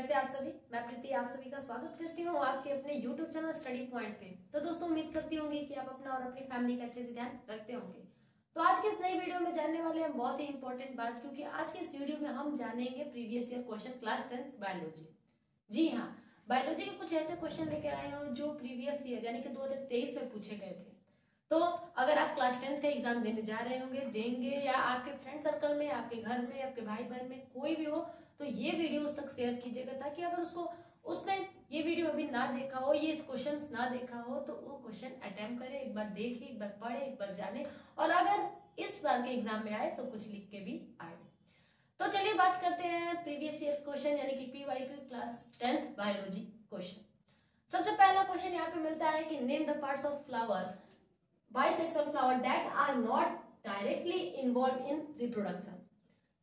कैसे आप सभी। मैं प्रीति आप सभी का स्वागत करती हूँ आपके अपने YouTube चैनल स्टडी पॉइंट पे। तो दोस्तों उम्मीद करती होंगी कि आप अपना और अपनी फैमिली का अच्छे से ध्यान रखते होंगे। तो आज के इस नई वीडियो में जानने वाले हैं बहुत ही इंपॉर्टेंट बात, क्योंकि आज के इस वीडियो में हम जानेंगे previous year question class 10th biology. जी हाँ, बायोलॉजी के कुछ ऐसे क्वेश्चन लेकर आए हूँ जो प्रीवियस ईयर यानी कि 2023 में पूछे गए थे। तो अगर आप क्लास 10th का एग्जाम देने जा रहे होंगे, देंगे, या आपके फ्रेंड सर्कल में, आपके घर में, आपके भाई बहन में कोई भी हो, तो ये वीडियो उस तक शेयर कीजिएगा, ताकि अगर उसने ये वीडियो अभी ना देखा हो, ये क्वेश्चन ना देखा हो, तो वो क्वेश्चन अटेम्प्ट करे, एक बार देखे, एक बार पढ़े, एक बार जाने, और अगर इस बार के एग्जाम में आए तो कुछ लिख के भी आए। तो चलिए बात करते हैं प्रीवियस ईयर क्वेश्चन यानी कि PYQ class 10th biology question. सबसे पहला क्वेश्चन यहाँ पे मिलता है कि name the parts of flower, bisexual flower that are not directly involved in reproduction।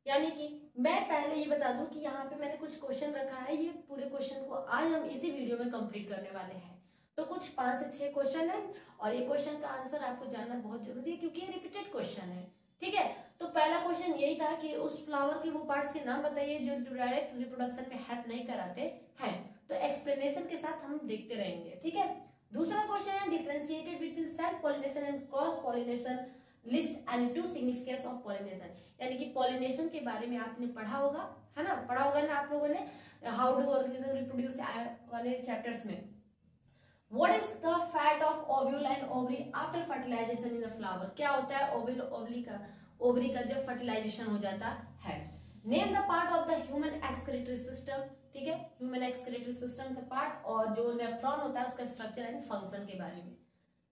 यानी कि मैं पहले ये बता दूं कि यहाँ पे मैंने कुछ क्वेश्चन रखा है, ये पूरे क्वेश्चन को आज हम इसी वीडियो में कंप्लीट करने वाले हैं। तो कुछ 5 से 6 क्वेश्चन है और ये क्वेश्चन का आंसर आपको जानना बहुत जरूरी है, क्योंकि ये रिपीटेड क्वेश्चन है। ठीक है, तो पहला क्वेश्चन यही था कि उस फ्लावर के वो पार्ट्स के नाम बताइए जो डायरेक्ट रिप्रोडक्शन में हेल्प नहीं कराते हैं। तो एक्सप्लेनेशन के साथ हम देखते रहेंगे। ठीक है, दूसरा क्वेश्चन है differentiated between self pollination and cross pollination, list and two significance of pollination. यानी कि पॉलिनेशन के बारे में आपने पढ़ा होगा, है ना, पढ़ा होगा ना आप लोगों ने, हाउ डू ऑर्गेनिज्म रिप्रोड्यूस वाले चैप्टर्स में। What is the fate of ovule and ovary after fertilization in a flower. क्या होता है ओवरी का जब फर्टिलाइजेशन हो जाता है। Name the part of the human excretory system. ठीक है, ह्यूमन एक्सक्रीटरी सिस्टम का पार्ट और जो नेफ्रॉन होता है उसका स्ट्रक्चर एंड फंक्शन के बारे में।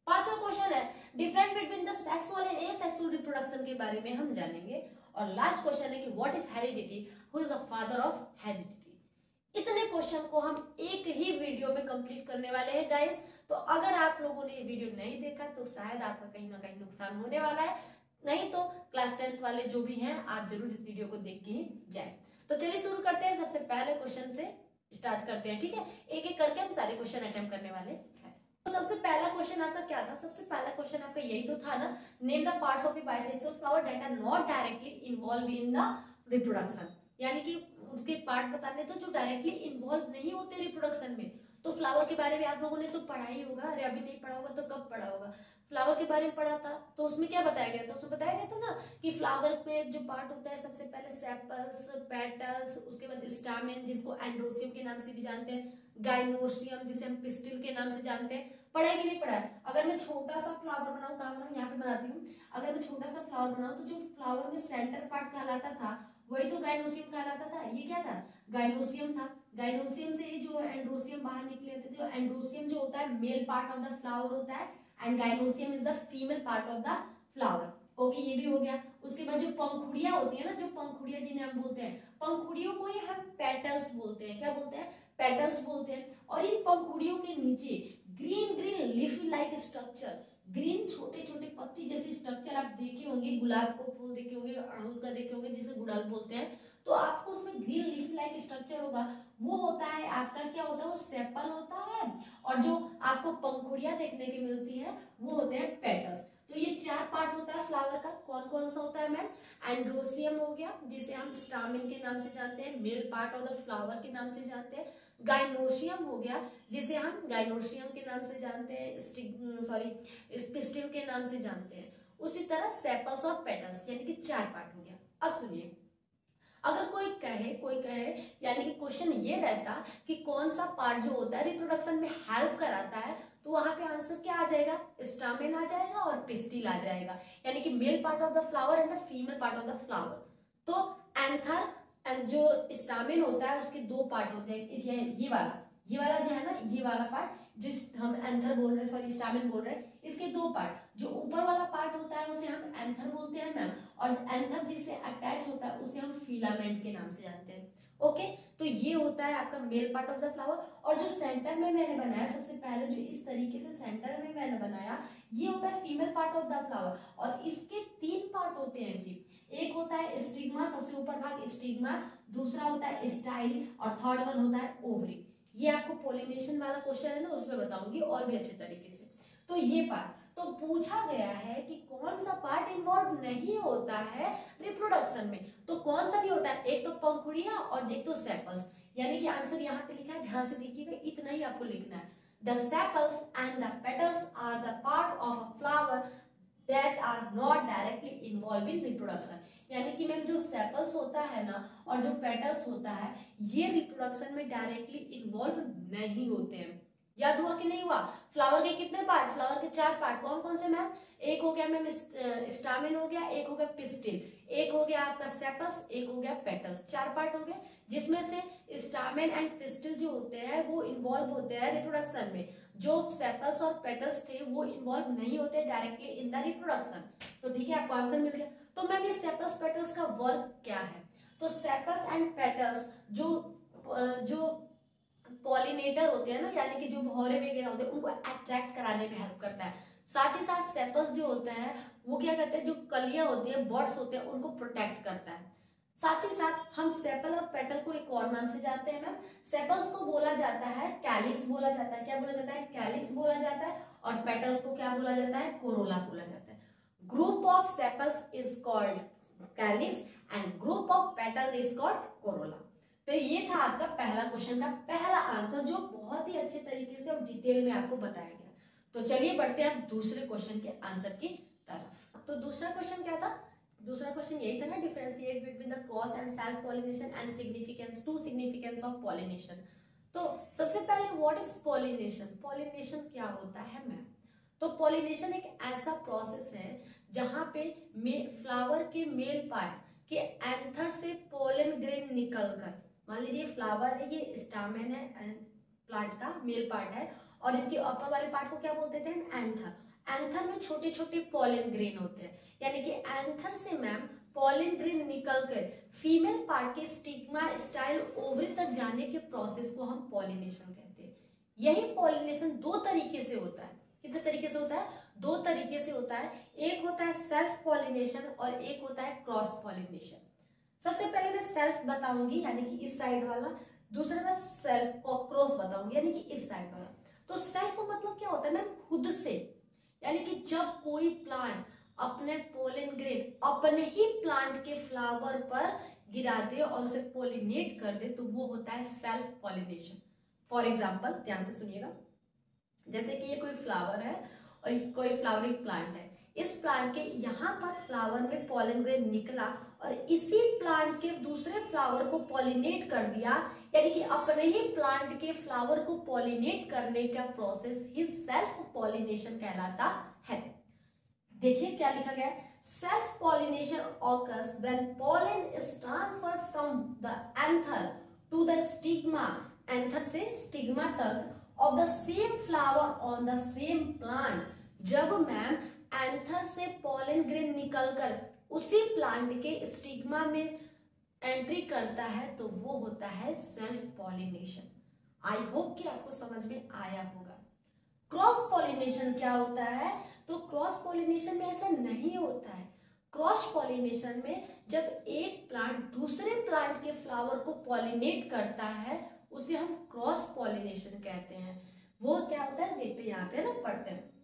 पांचवा क्वेश्चन है different between the sexual and asexual reproduction के बारे में हम जानेंगे। और लास्ट क्वेश्चन है कि what is heredity, who is the father of heredity. इतने क्वेश्चन को हम एक ही वीडियो में कंप्लीट करने वाले हैं गाइस। तो अगर आप लोगों ने ये वीडियो नहीं देखा तो शायद आपका कहीं ना कहीं नुकसान होने वाला है, नहीं तो क्लास 10th वाले जो भी हैं आप जरूर इस वीडियो को देख के ही जाए। तो चलिए शुरू करते हैं, सबसे पहले क्वेश्चन से स्टार्ट करते हैं। ठीक है, एक एक करके हम सारे क्वेश्चन अटेम्प्ट करने वाले हैं। तो सबसे पहला क्वेश्चन आपका क्या था? सबसे पहला क्वेश्चन आपका यही तो था ना, name the parts of a bisexual flower that are not directly involve in the reproduction. यानी कि उसके पार्ट बताने तो जो डायरेक्टली इन्वॉल्व नहीं होते रिप्रोडक्शन में। तो फ्लावर के बारे में आप लोगों ने तो पढ़ा ही होगा, अरे अभी नहीं पढ़ा होगा तो कब पढ़ा होगा। फ्लावर के बारे में पढ़ा था, तो उसमें क्या बताया गया था? उसमें बताया गया था ना कि फ्लावर में जो पार्ट होता है सबसे पहले सेपल्स, पेटल्स, उसके बाद स्टामेन जिसको एंड्रोसियम के नाम से भी जानते हैं, गाइनोसियम जिसे हम पिस्टिल के नाम से जानते हैं। पढ़ा है कि नहीं पढ़ा है? अगर मैं छोटा सा फ्लावर बनाऊं, कहाँ बनाऊं, यहाँ पे बनाती हूँ। अगर मैं छोटा सा फ्लावर बनाऊं तो जो फ्लावर में सेंटर पार्ट कहलाता था वही तो गाइनोसियम कहलाता था। ये क्या था? गाइनोसियम था। गाइनोसियम से ही जो एंड्रोसियम बाहर निकले थे। जो एंड्रोसियम जो होता है male part of the flower होता है and gynoecium is the female part of the flower. Okay, ये भी हो गया। उसके बाद जो पंखुड़ियां होती है ना, जो पंखुड़ियां जिन्हें हम बोलते हैं, पंखुड़ियों को ही हम पेटल्स बोलते हैं। क्या बोलते हैं? पेटल्स बोलते हैं। और इन पंखुड़ियों के नीचे green green leafy like structure, green छोटे छोटे पत्ती जैसे स्ट्रक्चर आप देखे होंगे, गुलाब को फूल देखे होंगे, अड़हुल का देखे होंगे जिसे गुड़हल बोलते हैं, तो आपको उसमें ग्रीन लीफी लाइक स्ट्रक्चर होगा। वो होता है आपका, क्या होता है? वो सेपल होता है। और जो आपको पंखुड़ियां देखने की मिलती हैं वो होते हैं पेटल्स। तो ये 4 पार्ट होता है फ्लावर का। कौन कौन सा होता है मैम? एंड्रोसियम हो गया जिसे हम स्टामेन के नाम से जानते हैं, male part of the flower के नाम से जानते हैं। गाइनोसियम हो गया जिसे हम गाइनोसियम के नाम से जानते हैं, पिस्टिल के नाम से जानते हैं। उसी तरह सेपल्स और पेटल्स, यानी कि 4 पार्ट हो गया। अब सुनिए, अगर कोई कहे यानी कि क्वेश्चन ये रहता कि कौन सा पार्ट जो होता है रिप्रोडक्शन में हेल्प कराता है, तो वहां पे आंसर क्या आ जाएगा? स्टामेन आ जाएगा और पिस्टिल आ जाएगा, यानी कि male part of the flower and the female part of the flower. तो एंथर जो स्टामेन होता है उसके 2 पार्ट होते हैं। ये वाला जो है ना, ये वाला पार्ट जिस हम एंथर बोल रहे हैं, सॉरी स्टामेन बोल रहे हैं, इसके 2 पार्ट। जो ऊपर वाला पार्ट होता है उसे हम एंथर बोलते हैं मैम, और एंथर जिससे अटैच होता है उसे हम फिलामेंट के नाम से जानते हैं। ओके, तो ये होता है आपका male part of the flower. और जो सेंटर में मैंने बनाया, सबसे पहले जो इस तरीके से सेंटर में मैंने बनाया, ये होता है female part of the flower. और इसके 3 पार्ट होते हैं जी। एक होता है स्टिग्मा, सबसे ऊपर भाग स्टिग्मा, दूसरा होता है स्टाइल, और थर्ड वन होता है ओवरी। ये आपको पोलिनेशन वाला क्वेश्चन है ना, उसमें बताऊंगी और भी अच्छे तरीके से। तो ये पार्ट तो पूछा गया है कि कौन सा पार्ट इन्वॉल्व नहीं होता है रिप्रोडक्शन में। तो कौन सा नहीं होता है? एक तो पंखुड़ियां और एक तो सेपल्स। यानी कि आंसर यहाँ पे लिखा है, ध्यान से देखिएगा, इतना ही आपको लिखना है। The sepals and the petals are the part of a flower that are not directly involved in reproduction। यानी कि मैम जो सेपल्स होता है ना और जो पेटल्स होता है ये रिप्रोडक्शन में डायरेक्टली इन्वॉल्व नहीं होते हैं। याद हुआ कि नहीं हुआ? फ्लावर के कितने पार्ट? फ्लावर के 4 पार्ट। कौन कौन से मैम? एक हो गया मैम स्टामेन हो गया, एक हो गया पिस्टिल, एक हो गया आपका सेपल्स, एक हो गया पेटल्स। 4 पार्ट हो गए, जिसमें से स्टामेन एंड पिस्टिल जो होते हैं वो इन्वॉल्व होते हैं रिप्रोडक्शन में। जो सेपल्स और पेटल्स थे वो इन्वॉल्व नहीं होते डायरेक्टली इन द रिप्रोडक्शन। तो ठीक है, आपको आंसर मिल गया। तो मैम ये सेपल्स पेटल्स का वर्क क्या है? तो सेपल्स एंड पेटल्स जो पॉलिनेटर होते हैं ना, यानी कि जो भौरे वगैरह होते हैं उनको अट्रैक्ट कराने में हेल्प करता है। साथ ही साथ सेपल्स जो होता है वो क्या कहते हैं, जो कलियां होती है, बर्ड्स होते हैं, उनको प्रोटेक्ट करता है। साथ ही साथ हम सेपल और पेटल को एक और नाम से जानते हैं मैम। सेपल्स को बोला जाता है कैलिक्स बोला जाता है। क्या बोला जाता है? कैलिक्स बोला जाता है। और पेटल्स को क्या बोला जाता है? कोरोला बोला जाता है। Group of sepals is called calyx and group of petal is called Corolla. तो ये था आपका पहला क्वेश्चन का पहला आंसर, जो बहुत ही अच्छे तरीके से और डिटेल में आपको बताया गया। तो चलिए बढ़ते हैं आप दूसरे क्वेश्चन के आंसर की तरफ। तो दूसरा क्वेश्चन क्या था? दूसरा क्वेश्चन यही था ना, differentiate between the cross and self pollination and significance, two significance of pollination. तो सबसे पहले व्हाट इज पॉलिनेशन? पॉलिनेशन क्या होता है मैम? तो पॉलिनेशन एक ऐसा प्रोसेस है जहां पे फ्लावर के मेल पार्ट के एंथर से पोलन ग्रेन निकलकर, मान लीजिए फ्लावर है, ये स्टामेन है, प्लांट का मेल पार्ट है, और इसके अपर वाले पार्ट को क्या बोलते थे हम? एंथर। एंथर में छोटे छोटे पोलन ग्रेन होते हैं, यानी कि एंथर से मैम पोलन ग्रेन निकलकर फीमेल पार्ट के स्टिग्मा स्टाइल ओवरी तक जाने के प्रोसेस को हम पॉलिनेशन कहते हैं। यही पॉलिनेशन 2 तरीके से होता है। कितने तरीके से होता है? 2 तरीके से होता है। एक होता है सेल्फ पॉलिनेशन और एक होता है क्रॉस पॉलिनेशन। सबसे पहले मैं सेल्फ बताऊंगी, यानी कि इस साइड वाला। दूसरा मैं सेल्फ क्रॉस बताऊंगी, यानी कि इस साइड वाला। तो सेल्फ मतलब क्या होता है मैम? खुद से, यानी कि जब कोई प्लांट अपने पोलन ग्रेन अपने ही प्लांट के फ्लावर पर गिरा दे और उसे पोलिनेट कर दे, तो वो होता है सेल्फ पॉलिनेशन। फॉर एग्जाम्पल, ध्यान से सुनिएगा, जैसे कि ये कोई फ्लावर है और कोई फ्लावरिंग प्लांट है। इस प्लांट के यहाँ पर फ्लावर में पोलन ग्रेन निकला और इसी प्लांट के दूसरे फ्लावर को पॉलिनेट कर दिया, यानी कि अपने ही प्लांट के फ्लावर को पॉलिनेट करने का प्रोसेस ही सेल्फ पॉलिनेशन कहलाता है। देखिए क्या लिखा गया है, self pollination occurs when pollen is transferred from the anther to the stigma, anther से स्टिग्मा तक, of the same flower on the same plant. जब मैम एंथर से पोलन ग्रेन निकलकर उसी प्लांट के स्टिग्मा में एंट्री करता है, तो वो होता है सेल्फ पॉलिनेशन। आई होप कि आपको समझ में आया होगा। क्रॉस पॉलिनेशन क्या होता है? तो क्रॉस पॉलिनेशन में ऐसा नहीं होता है। क्रॉस पॉलिनेशन में जब एक प्लांट दूसरे प्लांट के फ्लावर को पॉलिनेट करता है, उसे हम क्रॉस पॉलिनेशन कहते हैं। वो क्या होता है देखते हैं, यहाँ पे ना पढ़ते हैं।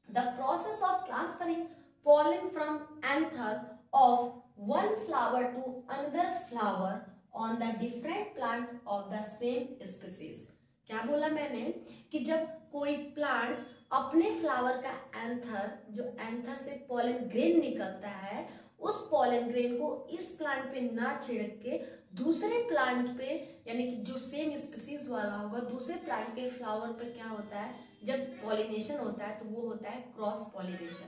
The process of transferring pollen from anther of one flower to another flower on the different plant of the same species। क्या बोला मैंने कि जब कोई प्लांट अपने फ्लावर का एंथर, जो एंथर से पोलन ग्रेन निकलता है, उस पोलन ग्रेन को इस प्लांट पे ना छिड़क के दूसरे प्लांट पे, यानी कि जो सेम स्पीसीज वाला होगा, दूसरे प्लांट के फ्लावर पे क्या होता है, जब पॉलिनेशन होता है तो वो होता है क्रॉस पॉलिनेशन।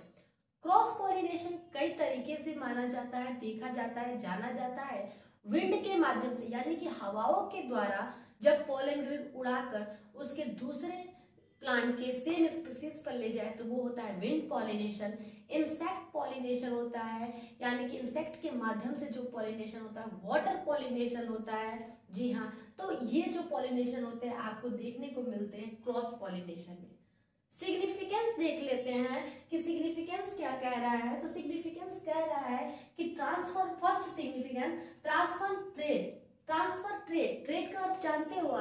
क्रॉस पॉलिनेशन कई तरीके से माना जाता है, देखा जाता है, जाना जाता है। विंड के माध्यम से, यानी कि हवाओं के द्वारा जब पोलन ग्रेन उड़ाकर उसके दूसरे प्लांट के सेम स्पीसीज पर ले जाए, तो वो होता है विंड पॉलिनेशन। इंसेक्ट पॉलिनेशन होता है, यानी कि इंसेक्ट के माध्यम से जो पॉलिनेशन होता है, वाटर पॉलिनेशन होता है। जी हाँ, तो ये जो पॉलिनेशन होते हैं आपको देखने को मिलते हैं क्रॉस पॉलिनेशन में। सिग्निफिकेंस देख लेते हैं कि सिग्निफिकेंस क्या कह रहा है। तो सिग्निफिकेंस कह रहा है कि transfer, first significance transfer trade. Transfer trade, trade का अर्थ जानते हो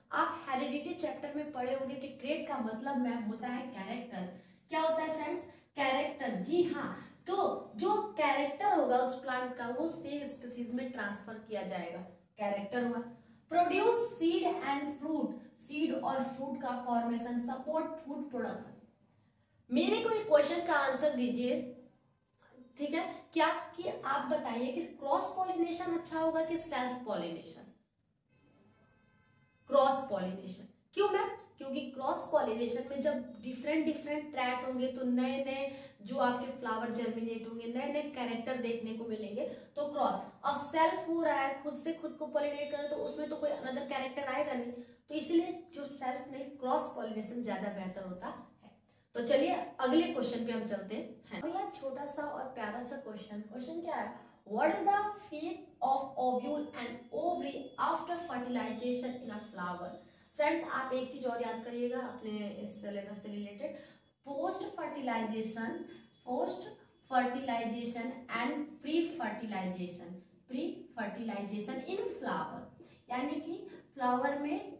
आप हेरिडिटी चैप्टर में पढ़े होंगे कि ट्रेड का मतलब मैम होता है कैरेक्टर। क्या होता है फ्रेंड्स? कैरेक्टर। जी हाँ, तो जो कैरेक्टर होगा उस प्लांट का, वो सेम स्पीसीज में ट्रांसफर किया जाएगा, कैरेक्टर हुआ। Produce seed and fruit, seed और फ्रूट का फॉर्मेशन, सपोर्ट फूड प्रोडक्शन। मेरे को एक क्वेश्चन का आंसर दीजिए, ठीक है, क्या कि आप बताइए कि क्रॉस पॉलिनेशन अच्छा होगा कि सेल्फ पॉलिनेशन? Cross pollination. क्यों मैम? क्योंकि क्रॉस पॉलिनेशन में जब डिफरेंट डिफरेंट ट्रैट होंगे तो नए नए जो आपके फ्लावर जर्मिनेट होंगे, नए नए कैरेक्टर देखने को मिलेंगे, तो क्रॉस। अब सेल्फ हो रहा है, खुद से खुद को पॉलिनेट कर, तो उसमें तो कोई अनदर कैरेक्टर आएगा नहीं, तो इसीलिए जो सेल्फ नहीं, क्रॉस पॉलिनेशन ज्यादा बेहतर होता है। तो चलिए अगले क्वेश्चन पे हम चलते हैं। अगला छोटा सा और प्यारा सा क्वेश्चन क्या है? What is the fate of ovule and ovary after fertilization in a flower? Friends, आप एक चीज और याद करिएगा अपने इस सिलेबस से related, post fertilization and pre fertilization in flower, यानी कि फ्लावर में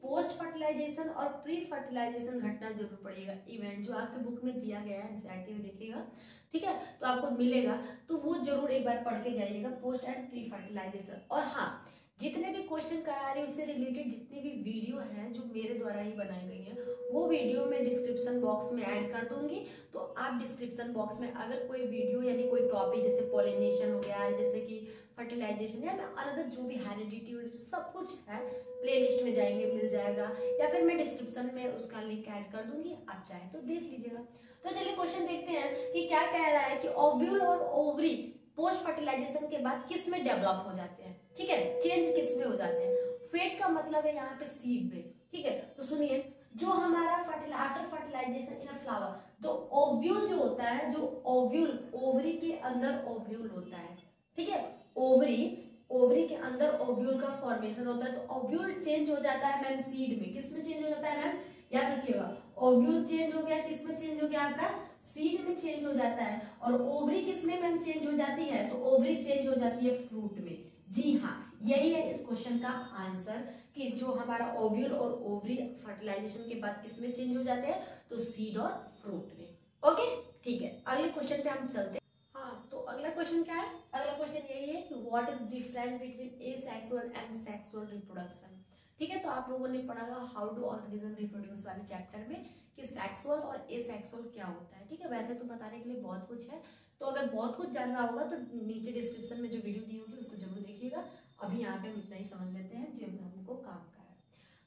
पोस्ट फर्टिलाइजेशन और प्री फर्टिलाइजेशन घटना जरूर पड़ेगा। इवेंट जो आपके बुक में दिया गया है, एनसीईआरटी में देखिएगा, ठीक है, तो आपको मिलेगा, तो वो जरूर एक बार पढ़ के जाइएगा, पोस्ट एंड प्री फर्टिलाइजेशन। और हाँ, जितने भी क्वेश्चन करा रही हूँ उससे रिलेटेड जितनी भी वीडियो हैं जो मेरे द्वारा ही बनाई गई हैं, वो वीडियो मैं डिस्क्रिप्शन बॉक्स में ऐड कर दूंगी। तो आप डिस्क्रिप्शन बॉक्स में अगर कोई वीडियो यानी कोई टॉपिक जैसे पॉलिनेशन हो गया, जैसे कि फर्टिलाइजेशन या अनदर जो भी हेरिडिटी सब कुछ है, प्लेलिस्ट में जाएंगे मिल जाएगा, या फिर मैं डिस्क्रिप्शन में उसका लिंक ऐड कर दूंगी, आप चाहे तो देख लीजिएगा। तो चलिए क्वेश्चन देखते हैं कि क्या कह रहा है कि ओव्यूल और ओवरी पोस्ट फर्टिलाइजेशन के बाद किस में डेवलप हो जाते हैं, ठीक है, चेंज किस में हो जाते हैं? फेट का मतलब है यहाँ पे सीड में, ठीक है। तो सुनिए, जो हमारा after fertilization in a flower, तो ओव्यूल जो होता है, जो ओव्यूल ओवरी के अंदर ओव्यूल होता है, ठीक है, ओवरी के अंदर ओव्यूल का फॉर्मेशन होता है, तो ओव्यूल चेंज हो जाता है मैम सीड में। किस में चेंज हो जाता है मैम? याद रखिएगा, ओव्यूल चेंज हो गया, किस में चेंज हो गया? आपका सीड में चेंज हो जाता है। और ओवरी किस में मैम चेंज हो जाती है? तो ओवरी चेंज हो जाती है फ्रूट में। जी हाँ, यही है इस क्वेश्चन का आंसर कि जो हमारा ओव्यूल और ओवरी फर्टिलाइजेशन के बाद किस में चेंज हो जाते हैं? तो सीड और फ्रूट में। ओके, ठीक है, अगले क्वेश्चन पे हम चलते हैं। हाँ, तो अगला क्वेश्चन क्या है? अगला क्वेश्चन यही है कि what is different between asexual and sexual reproduction. ठीक है, तो आप लोगों ने पढ़ा हाउ डू ऑर्गेनिज्म रिप्रोड्यूस वाले चैप्टर में कि सेक्सुअल और एसेक्सुअल क्या होता है। ठीक है, वैसे तो बताने के लिए बहुत कुछ है, तो अगर बहुत कुछ जानना होगा तो नीचे डिस्क्रिप्शन में जो वीडियो दी होगी उसको जरूर देखिएगा। अभी यहाँ पे हम इतना ही समझ लेते हैं जो हमको काम का है।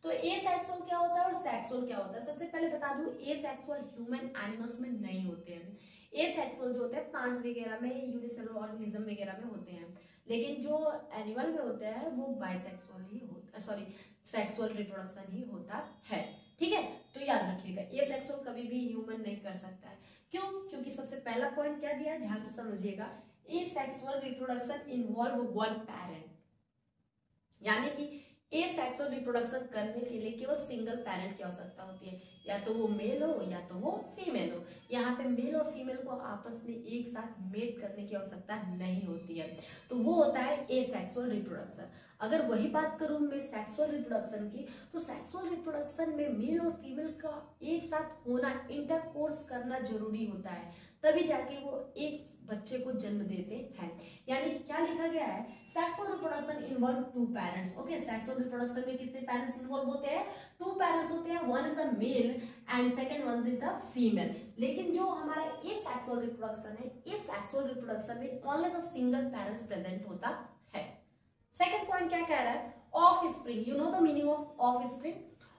तो एसेक्सुअल क्या होता है और सेक्सुअल क्या होता है? सबसे पहले बता दूं, एसेक्सुअल ह्यूमन एनिमल्स में नहीं होते हैं। एसेक्सुअल जो होते हैं प्लांट्स वगैरह में, यूनिसेलुलर ऑर्गेनिज्म वगैरह में होते हैं, लेकिन जो एनिमल में होते हैं वो बाइसेक्सुअल ही होता, सॉरी सेक्सुअल रिप्रोडक्शन ही होता है। ठीक है, तो याद रखिएगा एसेक्सुअल कभी भी ह्यूमन नहीं कर सकता है। क्यों? क्योंकि सबसे पहला पॉइंट क्या दिया है, ध्यान से समझिएगा, asexual reproduction involve one parent, यानी कि एसेक्सुअल रिप्रोडक्शन करने के लिए केवल सिंगल पेरेंट की आवश्यकता होती है, या तो वो मेल हो या तो वो फीमेल हो। यहाँ पे मेल और फीमेल को आपस में एक साथ मेट करने की आवश्यकता नहीं होती है, तो वो होता है एसेक्सुअल रिप्रोडक्शन। अगर वही बात करूं मैं सेक्सुअल रिप्रोडक्शन की, तो सेक्सुअल रिप्रोडक्शन में मेल और फीमेल का एक साथ होना, इंटरकोर्स करना जरूरी होता है, तभी जाके वो एक बच्चे को जन्म देते हैं। यानी कि क्या लिखा गया है, sexual reproduction involve two parents. Okay, sexual reproduction में कितने पेरेंट्स इन्वॉल्व होते हैं? टू पेरेंट्स होते हैं, one is the male and second one is the female. लेकिन जो हमारा एसेक्सुअल रिप्रोडक्शन है, एसेक्सुअल रिप्रोडक्शन में only the single parents present होता है। सेकंड पॉइंट क्या कह रहा है, of spring. You know the meaning of spring?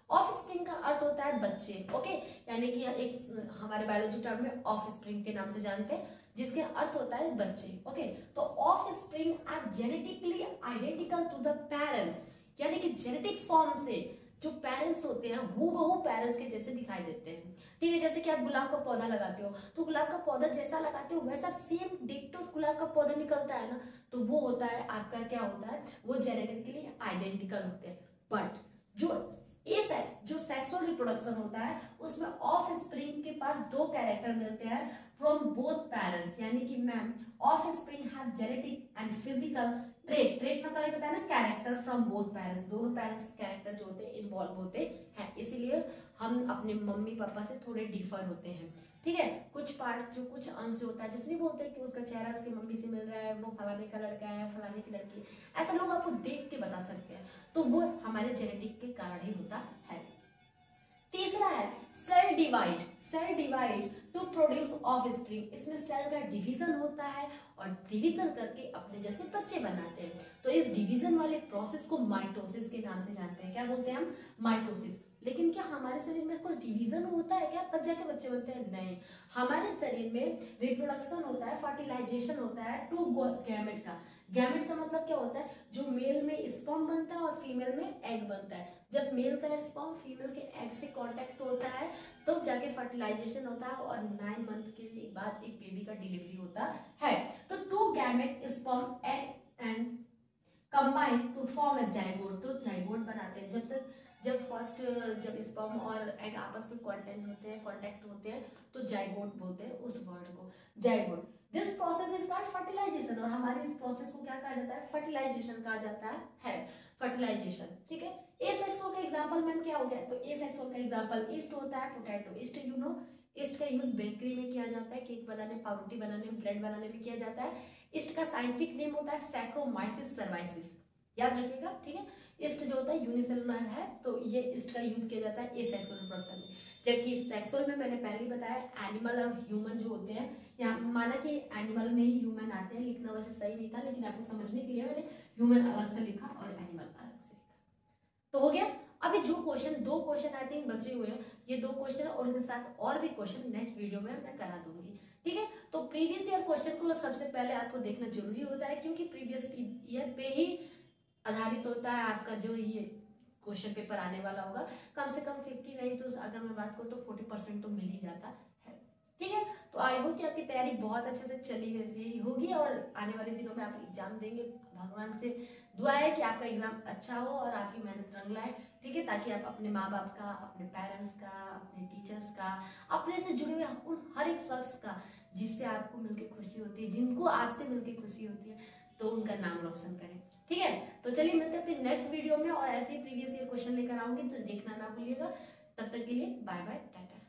Of spring का अर्थ होता है बच्चे। ओके, यानी कि एक हमारे बायोलॉजी टर्म में ऑफ स्प्रिंग के नाम से जानते हैं, जिसके अर्थ होता है बच्चे। ओके, तो offspring are genetically identical to the parents, यानी कि जेनेटिक फॉर्म से जो पेरेंट्स होते हैं हूबहू पेरेंट्स के जैसे दिखाई देते हैं। ठीक है, जैसे कि आप गुलाब का पौधा लगाते हो, तो गुलाब का पौधा जैसा लगाते हो वैसा सेम डिक्टो गुलाब का पौधा निकलता है ना, तो वो होता है आपका, क्या होता है, वो जेनेटिकली आइडेंटिकल होते हैं। बट जो सेक्सुअल रिप्रोडक्शन होता है उसमें ऑफ स्प्रिंग के पास दो कैरेक्टर मिलते हैं फ्रॉम बोथ पेरेंट्स, यानी कि ma'am of spring have genetic and physical trait मतलब ये बताया ना कैरेक्टर फ्रॉम बोथ पेरेंट्स, दोनों पेरेंट्स के कैरेक्टर जो होते हैं इन्वॉल्व होते हैं। इसीलिए हम अपने मम्मी पापा से थोड़े डिफर होते हैं, ठीक है। कुछ पार्ट्स जो कुछ अंश जो होता है, जैसे नहीं बोलते कि उसका चेहरा उसकी मम्मी से मिल रहा है, वो फलाने का लड़का है, फलाने की लड़की, ऐसा लोग आपको देख के बता सकते हैं, तो वो हमारे जेनेटिक के कारण ही होता है। तीसरा है cell divide. Cell divide to produce offspring. इसमें सेल का डिवीजन होता है और डिवीजन करके अपने जैसे बच्चे बनाते हैं। तो इस डिवीजन वाले प्रोसेस को माइटोसिस के नाम से जानते हैं। क्या बोलते हैं हम? माइटोसिस। लेकिन क्या हमारे शरीर में कोई डिवीजन होता है क्या तब जाके बच्चे बनते हैं? नहीं। हमारे शरीर में रिप्रोडक्शन होता है, फर्टिलाइजेशन होता है टू गैमेट का। गैमेट का मतलब क्या होता है? जो मेल में स्पर्म बनता है और फीमेल में एग बनता है। जब मेल का स्पर्म फीमेल के एग से कांटेक्ट होता है तो जाके फर्टिलाइजेशन होता है और 9 मंथ के बाद एक बेबी का डिलीवरी होता है। तो two gamete sperm egg and combine to form a zygote. तो जाइगोट बनाते हैं। जब स्पर्म और एग आपस में कांटेक्ट होते हैं तो जाइगोट बोलते हैं उस वर्ड को, zygote. This process is called fertilization. और हमारे इस प्रोसेस को क्या कहा जाता है? फर्टिलाइजेशन कहा जाता है फर्टिलाइजेशन, ठीक है। एसेक्सुअल का एग्जांपल मैम क्या हो गया? तो एसेक्सुअल का एग्जांपल ईस्ट होता है, potato east. You know east का यूज बेकरी में किया जाता है, केक बनाने, पावरोटी बनाने, ब्रेड बनाने में किया जाता है। ईस्ट का साइंटिफिक नेम होता है सैक्रोमाइसिस सर्वाइसिस, याद रखिएगा, ठीक है। ईस्ट जो होता है यूनिसेलुलर है, तो ये ईस्ट का यूज किया जाता है एसेक्सुअल रिप्रोडक्शन में। जबकि सेक्सुअल में मैंने पहले ही बताया एनिमल और ह्यूमन जो होते हैं, यहाँ माना कि एनिमल में ही ह्यूमन आते हैं, लिखना वैसे सही नहीं था लेकिन आपको समझने के लिए मैंने ह्यूमन अलग से लिखा और एनिमल अलग से लिखा। तो हो गया। अभी जो दो क्वेश्चन आई थिंक बचे हुए हैं, ये 2 क्वेश्चन और उनके साथ और भी क्वेश्चन नेक्स्ट वीडियो में मैं करा दूंगी, ठीक है। तो प्रीवियस ईयर क्वेश्चन को सबसे पहले आपको देखना जरूरी होता है, क्योंकि प्रीवियस ईयर पे ही आधारित होता है आपका जो ये क्वेश्चन पेपर आने वाला होगा। कम से कम 50 नहीं तो अगर मैं बात करूँ तो 40% तो मिल ही जाता है, ठीक है। तो आई होप कि आपकी तैयारी बहुत अच्छे से चली रही होगी और आने वाले दिनों में आप एग्जाम देंगे। भगवान से दुआ है कि आपका एग्जाम अच्छा हो और आपकी मेहनत रंग लाए, ठीक है, ताकि आप अपने माँ बाप का, अपने पेरेंट्स का, अपने टीचर्स का, अपने से जुड़े हुए उन हर एक शख्स का जिससे आपको मिलकर खुशी होती है, जिनको आपसे मिलकर खुशी होती है, तो उनका नाम रोशन करें, ठीक है। तो चलिए मिलते हैं अपने नेक्स्ट वीडियो में और ऐसे ही प्रीवियस ईयर क्वेश्चन लेकर आऊंगी, तो देखना ना भूलिएगा। तब तक के लिए बाय बाय, टाटा।